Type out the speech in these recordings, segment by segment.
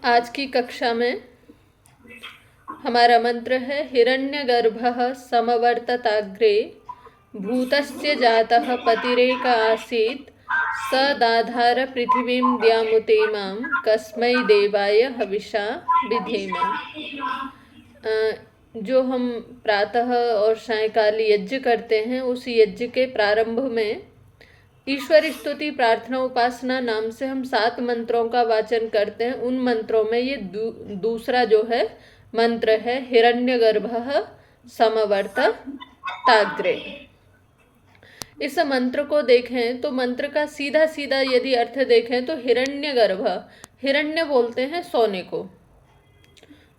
आज की कक्षा में हमारा मंत्र है हिरण्यगर्भः समवर्तताग्रे भूतस्य जातः पतिरेक आसीत् स दाधार पृथिवीं द्यामुतेमां कस्मै देवाय हविषा विधेम। जो हम प्रातः और सायंकाल यज्ञ करते हैं, उस यज्ञ के प्रारंभ में ईश्वर स्तुति प्रार्थना उपासना नाम से हम 7 मंत्रों का वाचन करते हैं। उन मंत्रों में ये दूसरा जो है मंत्र है हिरण्यगर्भः समवर्तताग्रे। इस मंत्र को देखें तो मंत्र का सीधा सीधा यदि अर्थ देखें तो हिरण्यगर्भ, हिरण्य बोलते हैं सोने को,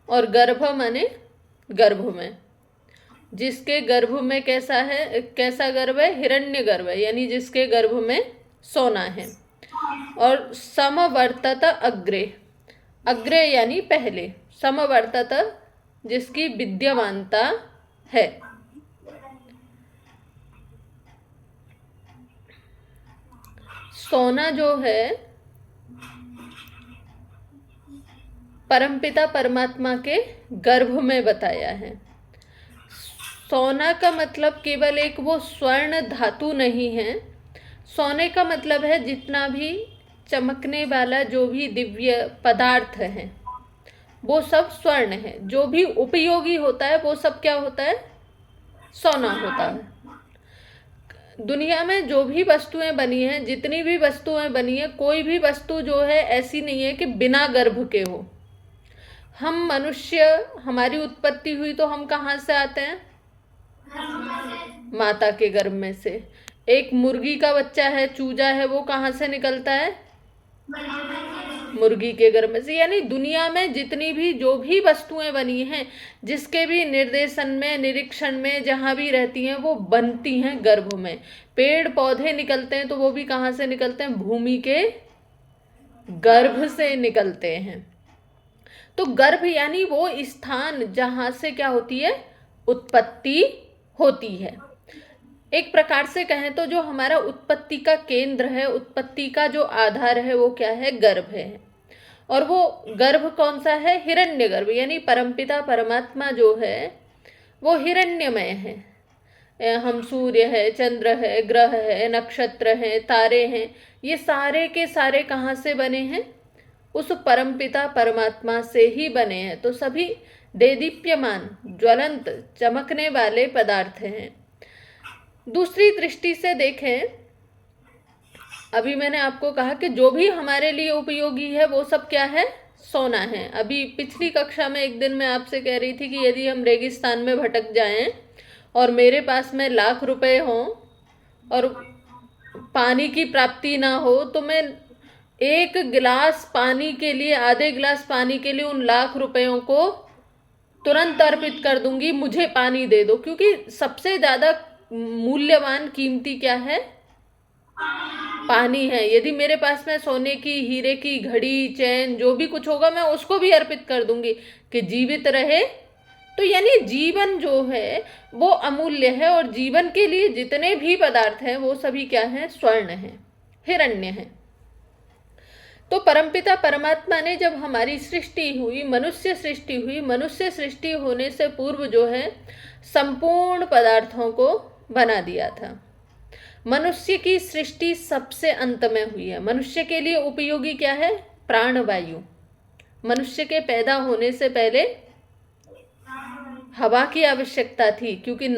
और गर्भ माने गर्भ में। जिसके गर्भ में कैसा है, कैसा गर्भ है? हिरण्य गर्भ है, यानी जिसके गर्भ में सोना है। और समवर्तत अग्रे, अग्रे यानी पहले, समवर्तत जिसकी विद्यमानता है। सोना जो है परमपिता परमात्मा के गर्भ में बताया है। सोना का मतलब केवल एक वो स्वर्ण धातु नहीं है। सोने का मतलब है जितना भी चमकने वाला जो भी दिव्य पदार्थ है वो सब स्वर्ण है। जो भी उपयोगी होता है वो सब क्या होता है? सोना होता है। दुनिया में जो भी वस्तुएं बनी हैं, जितनी भी वस्तुएं बनी हैं, कोई भी वस्तु जो है ऐसी नहीं है कि बिना गर्भ के हो। हम मनुष्य, हमारी उत्पत्ति हुई तो हम कहाँ से आते हैं? माता के गर्भ में से। एक मुर्गी का बच्चा है, चूजा है, वो कहाँ से निकलता है? मुर्गी के गर्भ में से। यानी दुनिया में जितनी भी जो भी वस्तुएं बनी हैं, जिसके भी निर्देशन में, निरीक्षण में, जहाँ भी रहती हैं, वो बनती हैं गर्भ में। पेड़ पौधे निकलते हैं तो वो भी कहाँ से निकलते हैं? भूमि के गर्भ से निकलते हैं। तो गर्भ यानी वो स्थान जहाँ से क्या होती है? उत्पत्ति होती है। एक प्रकार से कहें तो जो हमारा उत्पत्ति का केंद्र है, उत्पत्ति का जो आधार है, वो क्या है? गर्भ है। और वो गर्भ कौन सा है? हिरण्यगर्भ, यानी परमपिता परमात्मा जो है वो हिरण्यमय है। हम सूर्य है, चंद्र है, ग्रह है, नक्षत्र है, तारे हैं, ये सारे के सारे कहाँ से बने हैं? उस परमपिता परमात्मा से ही बने हैं। तो सभी देदीप्यमान, ज्वलंत, चमकने वाले पदार्थ हैं। दूसरी दृष्टि से देखें, अभी मैंने आपको कहा कि जो भी हमारे लिए उपयोगी है वो सब क्या है? सोना है। अभी पिछली कक्षा में एक दिन मैं आपसे कह रही थी कि यदि हम रेगिस्तान में भटक जाएं और मेरे पास में लाख रुपए हों और पानी की प्राप्ति ना हो, तो मैं एक गिलास पानी के लिए, आधे गिलास पानी के लिए उन लाख रुपयों को तुरंत अर्पित कर दूंगी, मुझे पानी दे दो। क्योंकि सबसे ज्यादा मूल्यवान, कीमती क्या है? पानी है। यदि मेरे पास में सोने की, हीरे की घड़ी, चैन, जो भी कुछ होगा, मैं उसको भी अर्पित कर दूंगी कि जीवित रहे। तो यानी जीवन जो है वो अमूल्य है, और जीवन के लिए जितने भी पदार्थ हैं वो सभी क्या हैं? स्वर्ण हैं, हिरण्य हैं। तो परमपिता परमात्मा ने जब हमारी सृष्टि हुई, मनुष्य सृष्टि हुई, मनुष्य सृष्टि होने से पूर्व जो है संपूर्ण पदार्थों को बना दिया था। मनुष्य की सृष्टि सबसे अंत में हुई है। मनुष्य के लिए उपयोगी क्या है? प्राणवायु। मनुष्य के पैदा होने से पहले हवा की आवश्यकता थी, क्योंकि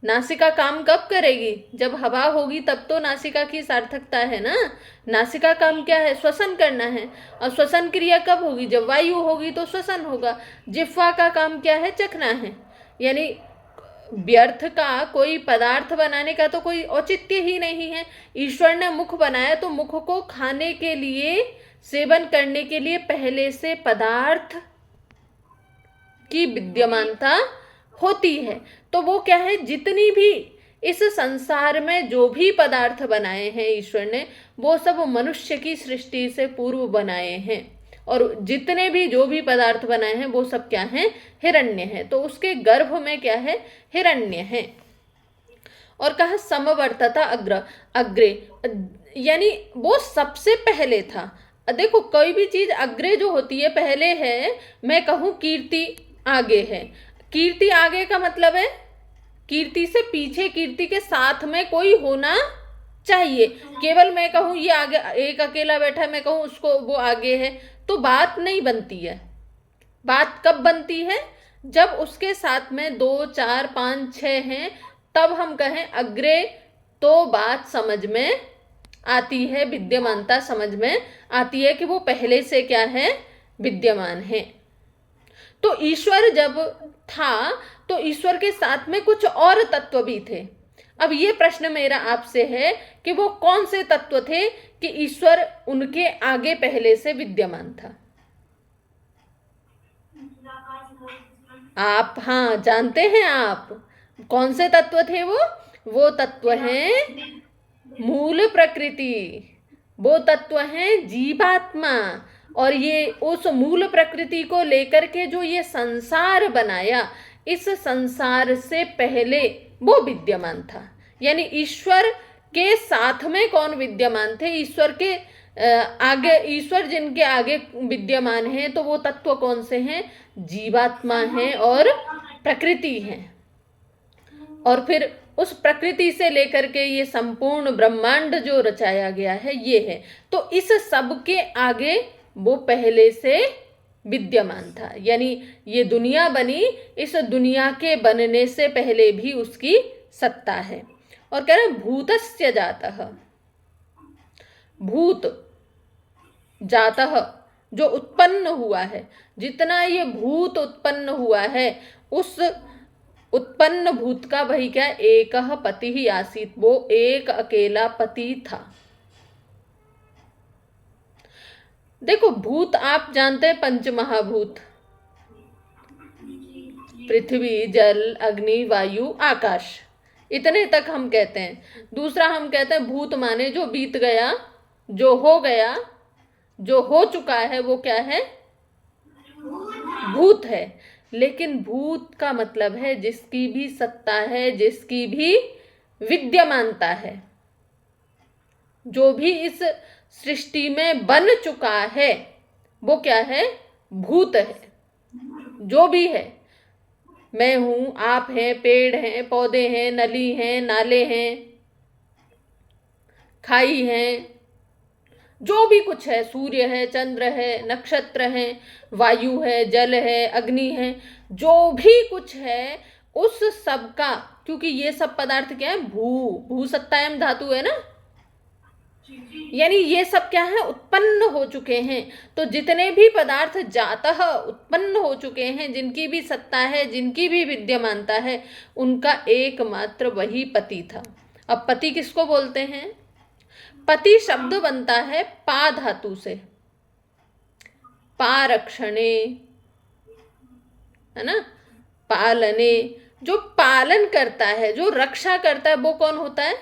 नासिका काम कब करेगी? जब हवा होगी तब तो नासिका की सार्थकता है ना। नासिका काम क्या है? श्वसन करना है। और श्वसन क्रिया कब होगी? जब वायु होगी तो श्वसन होगा। जिह्वा का काम क्या है? चखना है। यानी व्यर्थ का कोई पदार्थ बनाने का तो कोई औचित्य ही नहीं है। ईश्वर ने मुख बनाया तो मुख को खाने के लिए, सेवन करने के लिए पहले से पदार्थ की विद्यमानता होती है। तो वो क्या है? जितनी भी इस संसार में जो भी पदार्थ बनाए हैं ईश्वर ने, वो सब मनुष्य की सृष्टि से पूर्व बनाए हैं। और जितने भी जो भी पदार्थ बनाए हैं वो सब क्या हैं? हिरण्य हैं। तो उसके गर्भ में क्या है? हिरण्य है। और कहा समवर्तता अग्रे, यानी वो सबसे पहले था। देखो कोई भी चीज अग्रे जो होती है पहले है, मैं कहूँ कीर्ति आगे है। कीर्ति आगे का मतलब है कीर्ति से पीछे, कीर्ति के साथ में कोई होना चाहिए। केवल मैं कहूँ ये आगे, एक अकेला बैठा है, मैं कहूँ उसको वो आगे है, तो बात नहीं बनती है। बात कब बनती है? जब उसके साथ में 2, 4, 5, 6 हैं, तब हम कहें अग्रे, तो बात समझ में आती है, विद्यमानता समझ में आती है कि वो पहले से क्या है, विद्यमान है। तो ईश्वर जब था तो ईश्वर के साथ में कुछ और तत्व भी थे। अब ये प्रश्न मेरा आपसे है कि वो कौन से तत्व थे कि ईश्वर उनके आगे पहले से विद्यमान था? आप हाँ जानते हैं आप, कौन से तत्व थे वो तत्व हैं मूल प्रकृति, वो तत्व हैं जीवात्मा। और ये उस मूल प्रकृति को लेकर के जो ये संसार बनाया, इस संसार से पहले वो विद्यमान था। यानी ईश्वर के साथ में कौन विद्यमान थे? ईश्वर के आगे, ईश्वर जिनके आगे विद्यमान है, तो वो तत्व कौन से हैं? जीवात्मा है और प्रकृति है। और फिर उस प्रकृति से लेकर के ये संपूर्ण ब्रह्मांड जो रचाया गया है ये है। तो इस सब के आगे वो पहले से विद्यमान था। यानी ये दुनिया बनी, इस दुनिया के बनने से पहले भी उसकी सत्ता है। और कह रहे भूतस्य जातः, भूत जातः जो उत्पन्न हुआ है, जितना ये भूत उत्पन्न हुआ है, उस उत्पन्न भूत का वही क्या, एक पति ही आसीत, वो एक अकेला पति था। देखो भूत आप जानते हैं, पंच महाभूत, पृथ्वी, जल, अग्नि, वायु, आकाश, इतने तक हम कहते हैं। दूसरा हम कहते हैं भूत माने जो बीत गया, जो हो गया, जो हो चुका है, वो क्या है, भूत है। लेकिन भूत का मतलब है जिसकी भी सत्ता है, जिसकी भी विद्यमानता है, जो भी इस सृष्टि में बन चुका है, वो क्या है, भूत है। जो भी है, मैं हूं, आप हैं, पेड़ हैं, पौधे हैं, नली हैं, नाले हैं, खाई हैं, जो भी कुछ है, सूर्य है, चंद्र है, नक्षत्र है, वायु है, जल है, अग्नि है, जो भी कुछ है, उस सब का, क्योंकि ये सब पदार्थ क्या है, भू सत्तायम धातु है ना, यानी ये सब क्या है, उत्पन्न हो चुके हैं। तो जितने भी पदार्थ जातः उत्पन्न हो चुके हैं, जिनकी भी सत्ता है, जिनकी भी विद्यमानता है, उनका एकमात्र वही पति था। अब पति किसको बोलते हैं? पति शब्द बनता है पा धातु से, पारक्षणे, है ना, पालने, जो पालन करता है, जो रक्षा करता है, वो कौन होता है,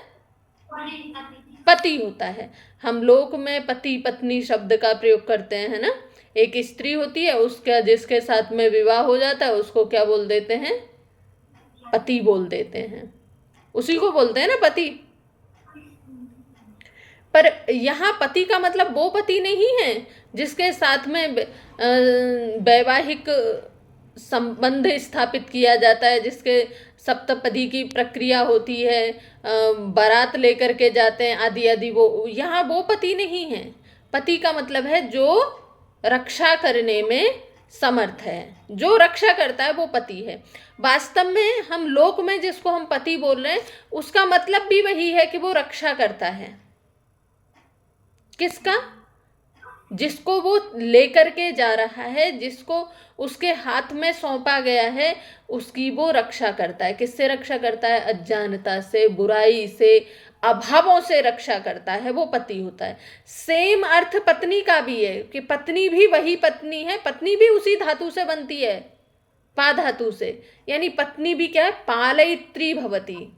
पति होता है। हम लोक में पति पत्नी शब्द का प्रयोग करते हैं, है ना। एक स्त्री होती है, उसका जिसके साथ में विवाह हो जाता है, उसको क्या बोल देते हैं, पति बोल देते हैं, उसी को बोलते हैं ना पति। पर यहाँ पति का मतलब वो पति नहीं है जिसके साथ में वैवाहिक संबंध स्थापित किया जाता है, जिसके सप्तपदी की प्रक्रिया होती है, बारात लेकर के जाते हैं, आदि आदि, वो यहाँ वो पति नहीं है। पति का मतलब है जो रक्षा करने में समर्थ है, जो रक्षा करता है वो पति है। वास्तव में हम लोक में जिसको हम पति बोल रहे हैं, उसका मतलब भी वही है कि वो रक्षा करता है। किसका? जिसको वो लेकर के जा रहा है, जिसको उसके हाथ में सौंपा गया है, उसकी वो रक्षा करता है। किससे रक्षा करता है? अज्ञानता से, बुराई से, अभावों से रक्षा करता है, वो पति होता है। सेम अर्थ पत्नी का भी है कि पत्नी भी वही पत्नी है, पत्नी भी उसी धातु से बनती है, पा धातु से। यानी पत्नी भी क्या है? पालयित्री भवती,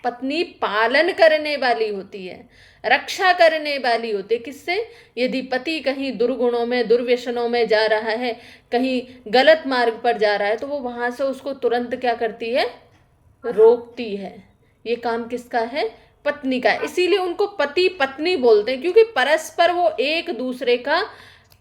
पत्नी पालन करने वाली होती है, रक्षा करने वाली होती है। किससे? यदि पति कहीं दुर्गुणों में, दुर्व्यसनों में जा रहा है, कहीं गलत मार्ग पर जा रहा है, तो वो वहां से उसको तुरंत क्या करती है? रोकती है। ये काम किसका है? पत्नी का है, इसीलिए उनको पति पत्नी बोलते हैं, क्योंकि परस्पर वो एक दूसरे का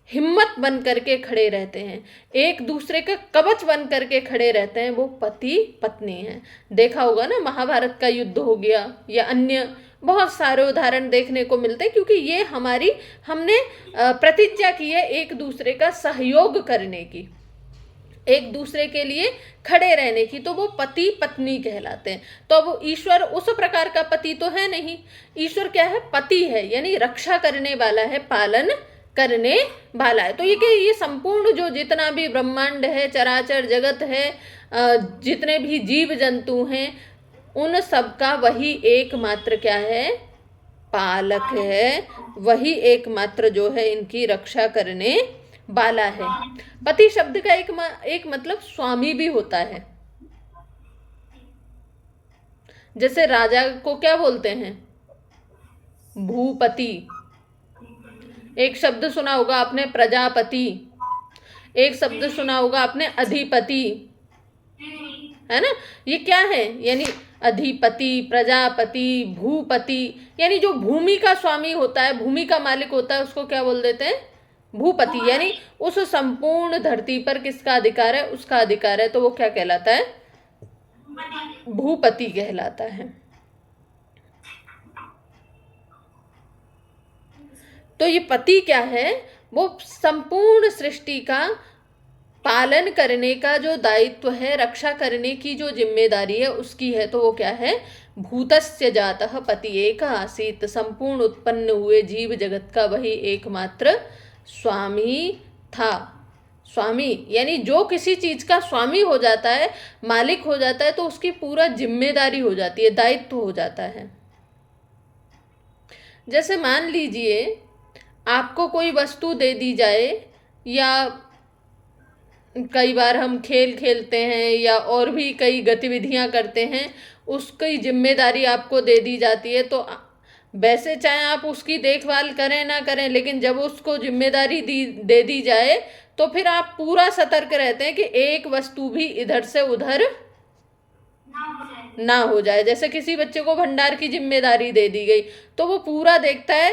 हिम्मत बन करके खड़े रहते हैं, एक दूसरे का कवच बन करके खड़े रहते हैं, वो पति पत्नी हैं। देखा होगा ना, महाभारत का युद्ध हो गया या अन्य बहुत सारे उदाहरण देखने को मिलते हैं, क्योंकि ये हमने प्रतिज्ञा की है एक दूसरे का सहयोग करने की, एक दूसरे के लिए खड़े रहने की, तो वो पति पत्नी कहलाते हैं। तो अब ईश्वर उस प्रकार का पति तो है नहीं, ईश्वर क्या है, पति है, यानी रक्षा करने वाला है, पालन करने वाला है। तो ये संपूर्ण जो जितना भी ब्रह्मांड है, चराचर जगत है, जितने भी जीव जंतु हैं, उन सबका वही एकमात्र क्या है, पालक है, वही एकमात्र जो है इनकी रक्षा करने वाला है। पति शब्द का एक मतलब स्वामी भी होता है। जैसे राजा को क्या बोलते हैं, भूपति। एक शब्द सुना होगा आपने प्रजापति, एक शब्द सुना होगा आपने अधिपति, है ना। ये क्या है, यानी अधिपति, प्रजापति, भूपति, यानी जो भूमि का स्वामी होता है, भूमि का मालिक होता है, उसको क्या बोल देते हैं, भूपति। यानी उस संपूर्ण धरती पर किसका अधिकार है, उसका अधिकार है, तो वो क्या कहलाता है, भूपति कहलाता है। तो ये पति क्या है, वो संपूर्ण सृष्टि का पालन करने का जो दायित्व है, रक्षा करने की जो जिम्मेदारी है उसकी है। तो वो क्या है, भूतस्य जातः पति एक आसीत, संपूर्ण उत्पन्न हुए जीव जगत का वही एकमात्र स्वामी था। स्वामी यानी जो किसी चीज का स्वामी हो जाता है, मालिक हो जाता है, तो उसकी पूरा जिम्मेदारी हो जाती है, दायित्व हो जाता है। जैसे मान लीजिए आपको कोई वस्तु दे दी जाए, या कई बार हम खेल खेलते हैं या और भी कई गतिविधियां करते हैं, उसकी जिम्मेदारी आपको दे दी जाती है। तो वैसे चाहे आप उसकी देखभाल करें ना करें, लेकिन जब उसको जिम्मेदारी दे दी जाए तो फिर आप पूरा सतर्क रहते हैं कि एक वस्तु भी इधर से उधर ना हो जाए। जैसे किसी बच्चे को भंडार की जिम्मेदारी दे दी गई, तो वो पूरा देखता है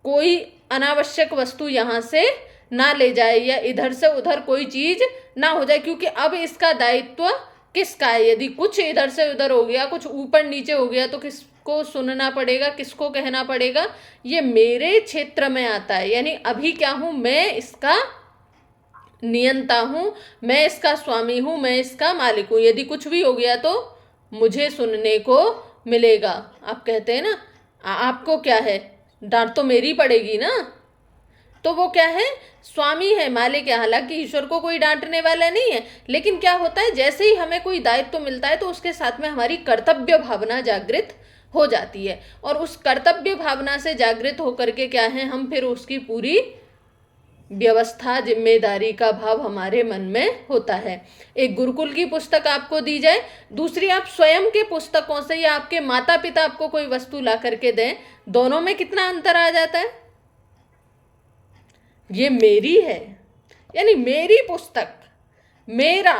कोई अनावश्यक वस्तु यहाँ से ना ले जाए, या इधर से उधर कोई चीज ना हो जाए, क्योंकि अब इसका दायित्व किसका है। यदि कुछ इधर से उधर हो गया, कुछ ऊपर नीचे हो गया, तो किसको सुनना पड़ेगा, किसको कहना पड़ेगा, ये मेरे क्षेत्र में आता है। यानी अभी क्या हूं, मैं इसका नियंता हूं, मैं इसका स्वामी हूं, मैं इसका मालिक हूं। यदि कुछ भी हो गया तो मुझे सुनने को मिलेगा। आप कहते हैं ना, आपको क्या है, डांट तो मेरी पड़ेगी ना। तो वो क्या है, स्वामी है, मालिक है। हालांकि ईश्वर को कोई डांटने वाला नहीं है, लेकिन क्या होता है, जैसे ही हमें कोई दायित्व मिलता है तो उसके साथ में हमारी कर्तव्य भावना जागृत हो जाती है, और उस कर्तव्य भावना से जागृत होकर के क्या है, हम फिर उसकी पूरी व्यवस्था, जिम्मेदारी का भाव हमारे मन में होता है। एक गुरुकुल की पुस्तक आपको दी जाए, दूसरी आप स्वयं के पुस्तकों से या आपके माता पिता आपको कोई वस्तु ला करके दें, दोनों में कितना अंतर आ जाता है। ये मेरी है, यानी मेरी पुस्तक, मेरा,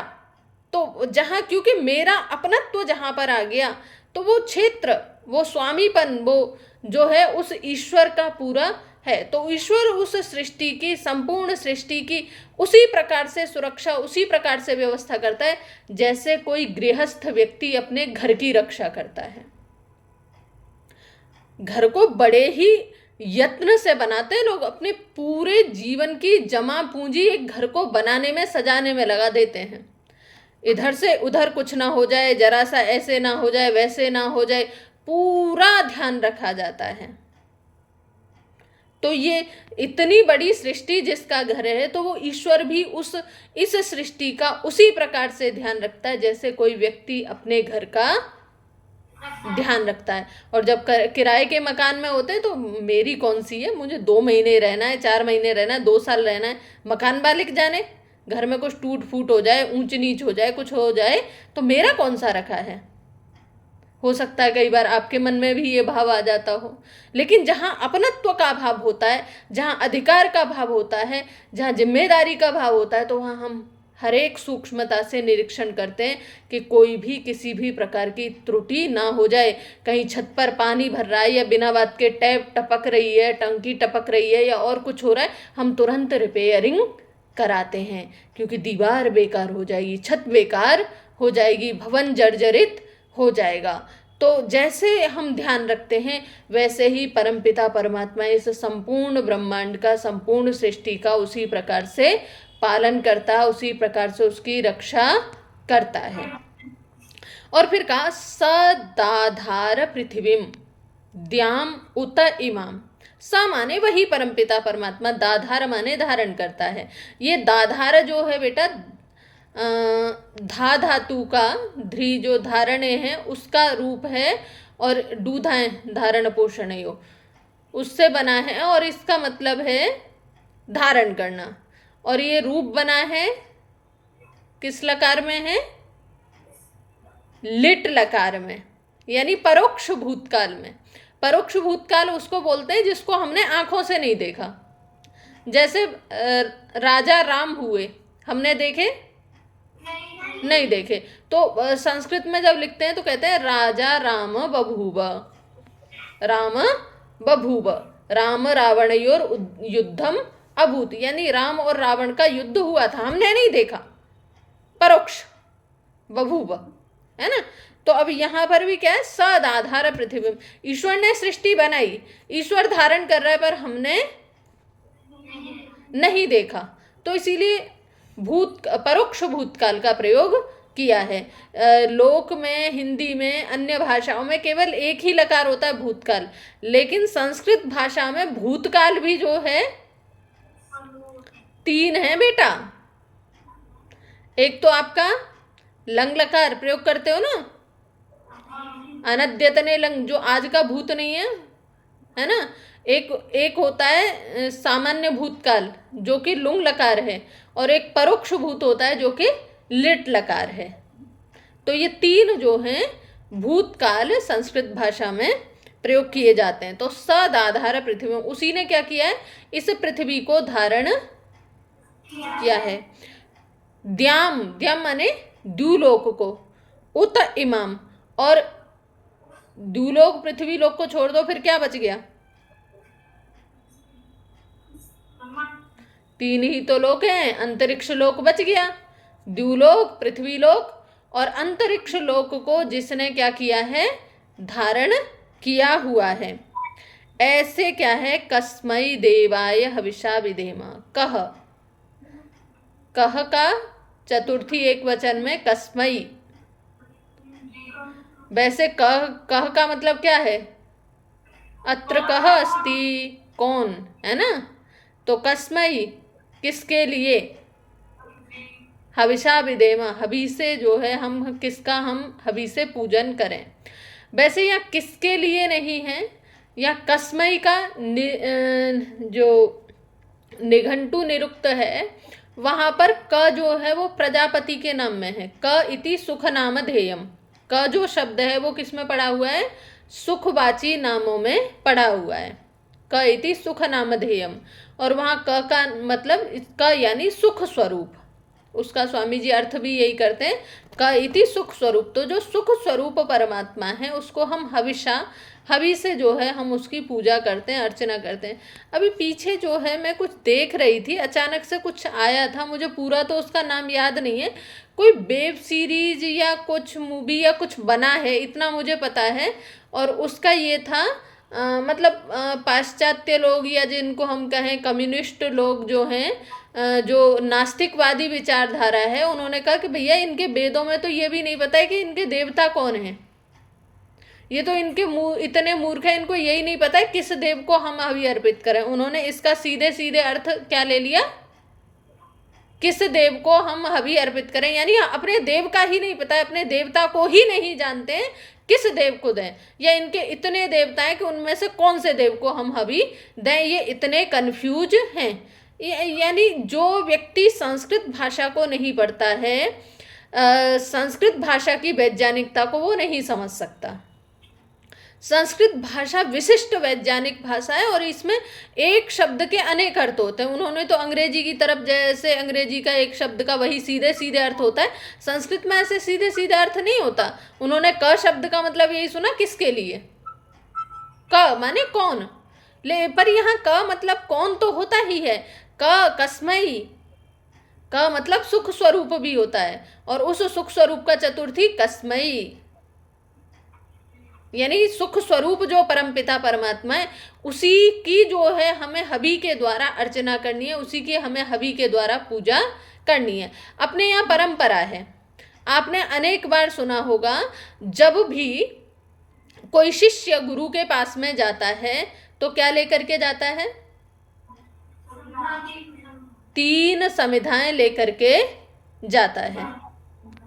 तो जहां, क्योंकि मेरा अपनत्व जहां पर आ गया, तो वो क्षेत्र, वो स्वामीपन, वो जो है उस ईश्वर का पूरा है। तो ईश्वर उस सृष्टि की, संपूर्ण सृष्टि की उसी प्रकार से सुरक्षा, उसी प्रकार से व्यवस्था करता है जैसे कोई गृहस्थ व्यक्ति अपने घर की रक्षा करता है। घर को बड़े ही यत्न से बनाते हैं लोग, अपने पूरे जीवन की जमा पूंजी एक घर को बनाने में, सजाने में लगा देते हैं। इधर से उधर कुछ ना हो जाए, जरा सा ऐसे ना हो जाए, वैसे ना हो जाए, पूरा ध्यान रखा जाता है। तो ये इतनी बड़ी सृष्टि जिसका घर है, तो वो ईश्वर भी इस सृष्टि का उसी प्रकार से ध्यान रखता है जैसे कोई व्यक्ति अपने घर का ध्यान रखता है। और जब किराए के मकान में होते हैं तो मेरी कौन सी है, मुझे 2 महीने रहना है, 4 महीने रहना है, 2 साल रहना है, मकान मालिक जाने। घर में कुछ टूट फूट हो जाए, ऊंच नीच हो जाए, कुछ हो जाए, तो मेरा कौन सा रखा है। हो सकता है कई बार आपके मन में भी ये भाव आ जाता हो, लेकिन जहाँ अपनत्व का भाव होता है, जहाँ अधिकार का भाव होता है, जहाँ जिम्मेदारी का भाव होता है, तो वहाँ हम हर एक सूक्ष्मता से निरीक्षण करते हैं कि कोई भी किसी भी प्रकार की त्रुटि ना हो जाए। कहीं छत पर पानी भर रहा है या बिना बात के टैप टपक रही है, टंकी टपक रही है या और कुछ हो रहा है, हम तुरंत रिपेयरिंग कराते हैं, क्योंकि दीवार बेकार हो जाएगी, छत बेकार हो जाएगी, भवन जर्जरित हो जाएगा। तो जैसे हम ध्यान रखते हैं वैसे ही परमपिता परमात्मा इस संपूर्ण ब्रह्मांड का, संपूर्ण सृष्टि का उसी प्रकार से पालन करता है, उसी प्रकार से उसकी रक्षा करता है। और फिर कहा सदाधार पृथ्वीम द्याम उत इमाम। स माने वही परमपिता परमात्मा, दाधार माने धारण करता है। ये दाधार जो है बेटा धा धातु का ध्री जो धारणे है उसका रूप है, और डूधाएं धारण पोषण यो उससे बना है, और इसका मतलब है धारण करना। और ये रूप बना है किस लकार में है? लिट लकार में, यानी परोक्ष भूतकाल में। परोक्ष भूतकाल उसको बोलते हैं जिसको हमने आंखों से नहीं देखा। जैसे राजा राम हुए, हमने देखे? नहीं देखे। तो संस्कृत में जब लिखते हैं तो कहते हैं राजा राम बभूव, राम बभूव, राम रावणयोर युद्धम अभूत, यानी राम और रावण का युद्ध हुआ था, हमने नहीं देखा, परोक्ष बभूव, है ना। तो अब यहाँ पर भी क्या है? सदाधार पृथ्वी, ईश्वर ने सृष्टि बनाई, ईश्वर धारण कर रहा है, पर हमने नहीं देखा, तो इसीलिए परोक्ष भूतकाल का प्रयोग किया है। लोक में, हिंदी में, अन्य भाषाओं में केवल एक ही लकार होता है भूतकाल, लेकिन संस्कृत भाषा में भूतकाल भी जो है 3 है बेटा। एक तो आपका लंग लकार प्रयोग करते हो ना, अनद्यतने लंग, जो आज का भूत नहीं है ना। एक होता है सामान्य भूतकाल जो कि लुंग लकार है, और एक परोक्ष भूत होता है जो कि लिट लकार है। तो ये 3 जो हैं भूतकाल संस्कृत भाषा में प्रयोग किए जाते हैं। तो सदाधार पृथ्वी, उसी ने क्या किया है? इस पृथ्वी को धारण किया है। द्याम, द्याम माने द्यूलोक को, उत इमाम, और द्यूलोक पृथ्वी लोक को छोड़ दो, फिर क्या बच गया? 3 ही तो लोक हैं, अंतरिक्ष लोक बच गया, द्यूलोक, पृथ्वी लोक और अंतरिक्ष लोक को जिसने क्या किया है? धारण किया हुआ है। ऐसे क्या है? कस्मै देवाय हविषा विधेम। कह, कह का चतुर्थी एक वचन में कस्मै। वैसे कह, कह का मतलब क्या है? अत्र कह अस्ति, कौन, है ना। तो कस्मै किसके लिए? हविषा विधेम, हवि से जो है हम किसका, हम हवि से पूजन करें। वैसे यहाँ किसके लिए नहीं है, या कस्मै का जो निघंटु निरुक्त है वहाँ पर क जो है वो प्रजापति के नाम में है। क इति सुख नाम ध्येयम, क जो शब्द है वो किस में पड़ा हुआ है? सुखवाची नामों में पड़ा हुआ है। क इति सुख नाम ध्येयम, और वहाँ क का मतलब इसका यानी सुख स्वरूप, उसका स्वामी जी अर्थ भी यही करते हैं, क इति सुख स्वरूप। तो जो सुख स्वरूप परमात्मा है उसको हम हविषा, हवि से जो है हम उसकी पूजा करते हैं, अर्चना करते हैं। अभी पीछे जो है मैं कुछ देख रही थी, अचानक से कुछ आया था, मुझे पूरा तो उसका नाम याद नहीं है, कोई वेब सीरीज या कुछ मूवी या कुछ बना है, इतना मुझे पता है। और उसका ये था मतलब पाश्चात्य लोग या जिनको हम कहें कम्युनिस्ट लोग जो हैं, जो नास्तिकवादी विचारधारा है, उन्होंने कहा कि भैया इनके वेदों में तो ये भी नहीं पता है कि इनके देवता कौन है। ये तो इनके इतने मूर्ख हैं, इनको यही नहीं पता है किस देव को हम हवि अर्पित करें। उन्होंने इसका सीधे सीधे अर्थ क्या ले लिया? किस देव को हम हवि अर्पित करें, यानी अपने देव का ही नहीं पता है, अपने देवता को ही नहीं जानते हैं किस देव को दें, या इनके इतने देवता हैं कि उनमें से कौन से देव को हम हवि दें, ये इतने कंफ्यूज हैं। यानी जो व्यक्ति संस्कृत भाषा को नहीं पढ़ता है, संस्कृत भाषा की वैज्ञानिकता को वो नहीं समझ सकता। संस्कृत भाषा विशिष्ट वैज्ञानिक भाषा है और इसमें एक शब्द के अनेक अर्थ होते हैं। उन्होंने तो अंग्रेजी की तरफ, जैसे अंग्रेजी का एक शब्द का वही सीधे सीधे अर्थ होता है, संस्कृत में ऐसे सीधे सीधे अर्थ नहीं होता। उन्होंने क शब्द का मतलब यही सुना, किसके लिए, क माने कौन, पर यहाँ क मतलब कौन तो होता ही है। कस्मई, क मतलब सुख स्वरूप भी होता है, और उस सुख स्वरूप का चतुर्थी कस्मई, यानी सुख स्वरूप जो परमपिता परमात्मा है, उसी की जो है हमें हवि के द्वारा अर्चना करनी है, उसी की हमें हवि के द्वारा पूजा करनी है। अपने यहाँ परंपरा है, आपने अनेक बार सुना होगा, जब भी कोई शिष्य गुरु के पास में जाता है तो क्या लेकर के जाता है, 3 समिधाएं लेकर के जाता है।